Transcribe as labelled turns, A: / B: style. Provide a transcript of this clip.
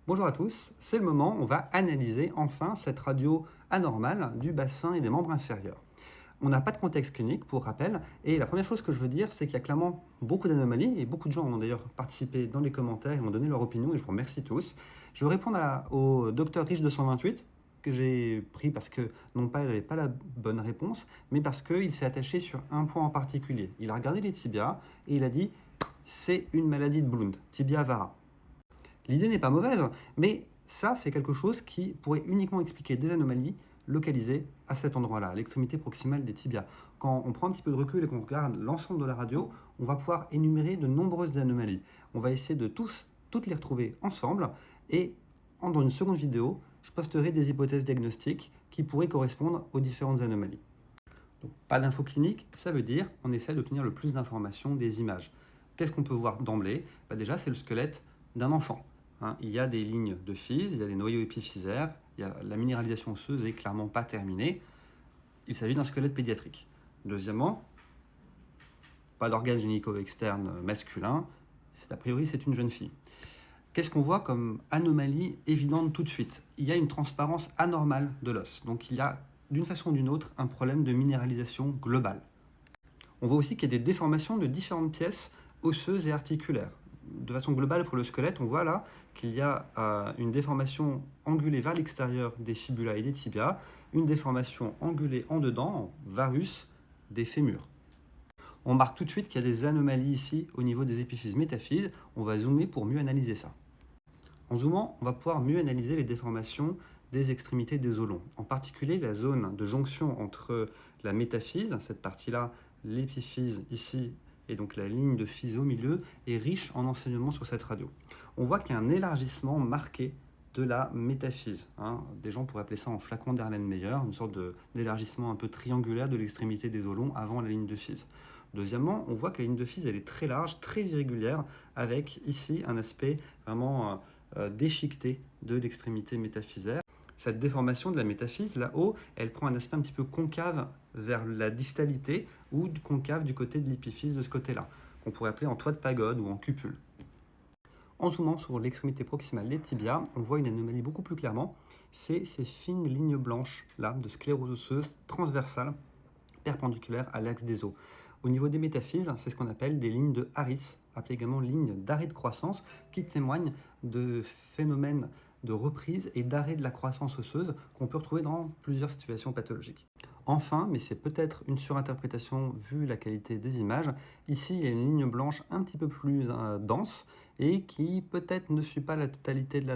A: Bonjour à tous, c'est le moment, on va analyser enfin cette radio anormale du bassin et des membres inférieurs. On n'a pas de contexte clinique pour rappel, et la première chose que je veux dire, c'est qu'il y a clairement beaucoup d'anomalies, et beaucoup de gens ont d'ailleurs participé dans les commentaires et ont donné leur opinion, et je vous remercie tous. Je vais répondre au docteur Rich 228, que j'ai pris parce que non pas il n'avait pas la bonne réponse, mais parce qu'il s'est attaché sur un point en particulier. Il a regardé les tibias, et il a dit « c'est une maladie de Blund, tibia vara ». L'idée n'est pas mauvaise, mais ça, c'est quelque chose qui pourrait uniquement expliquer des anomalies localisées à cet endroit-là, à l'extrémité proximale des tibias. Quand on prend un petit peu de recul et qu'on regarde l'ensemble de la radio, on va pouvoir énumérer de nombreuses anomalies. On va essayer de toutes les retrouver ensemble et dans une seconde vidéo, je posterai des hypothèses diagnostiques qui pourraient correspondre aux différentes anomalies. Donc, pas d'infos cliniques, ça veut dire on essaie d'obtenir le plus d'informations des images. Qu'est-ce qu'on peut voir d'emblée? Déjà, c'est le squelette d'un enfant. Il y a des lignes de Fize, il y a des noyaux épiphysaires, la minéralisation osseuse n'est clairement pas terminée. Il s'agit d'un squelette pédiatrique. Deuxièmement, pas d'organe génico-externe masculin, a priori c'est une jeune fille. Qu'est-ce qu'on voit comme anomalie évidente tout de suite? Il y a une transparence anormale de l'os, donc il y a d'une façon ou d'une autre un problème de minéralisation globale. On voit aussi qu'il y a des déformations de différentes pièces osseuses et articulaires. De façon globale pour le squelette, on voit là qu'il y a une déformation angulée vers l'extérieur des fibulas et des tibias, une déformation angulée en dedans, en varus, des fémurs. On marque tout de suite qu'il y a des anomalies ici au niveau des épiphyses métaphyses. On va zoomer pour mieux analyser ça. En zoomant, on va pouvoir mieux analyser les déformations des extrémités des os longs. En particulier, la zone de jonction entre la métaphyse, cette partie-là, l'épiphyse ici, et donc la ligne de Fize au milieu, est riche en enseignements sur cette radio. On voit qu'il y a un élargissement marqué de la métaphyse. Des gens pourraient appeler ça en flacon d'Erlenmeyer, une sorte d'élargissement un peu triangulaire de l'extrémité des os longs avant la ligne de Fize. Deuxièmement, on voit que la ligne de Fize elle est très large, très irrégulière, avec ici un aspect vraiment déchiqueté de l'extrémité métaphysaire. Cette déformation de la métaphyse, là-haut, elle prend un aspect un petit peu concave vers la distalité ou concave du côté de l'épiphyse de ce côté-là, qu'on pourrait appeler en toit de pagode ou en cupule. En zoomant sur l'extrémité proximale des tibias, on voit une anomalie beaucoup plus clairement, c'est ces fines lignes blanches là, de sclérose osseuse transversale perpendiculaire à l'axe des os. Au niveau des métaphyses, c'est ce qu'on appelle des lignes de Harris, appelées également lignes d'arrêt de croissance, qui témoignent de phénomènes de reprise et d'arrêt de la croissance osseuse qu'on peut retrouver dans plusieurs situations pathologiques. Enfin, mais c'est peut-être une surinterprétation vu la qualité des images, ici il y a une ligne blanche un petit peu plus dense et qui peut-être ne suit pas la totalité de la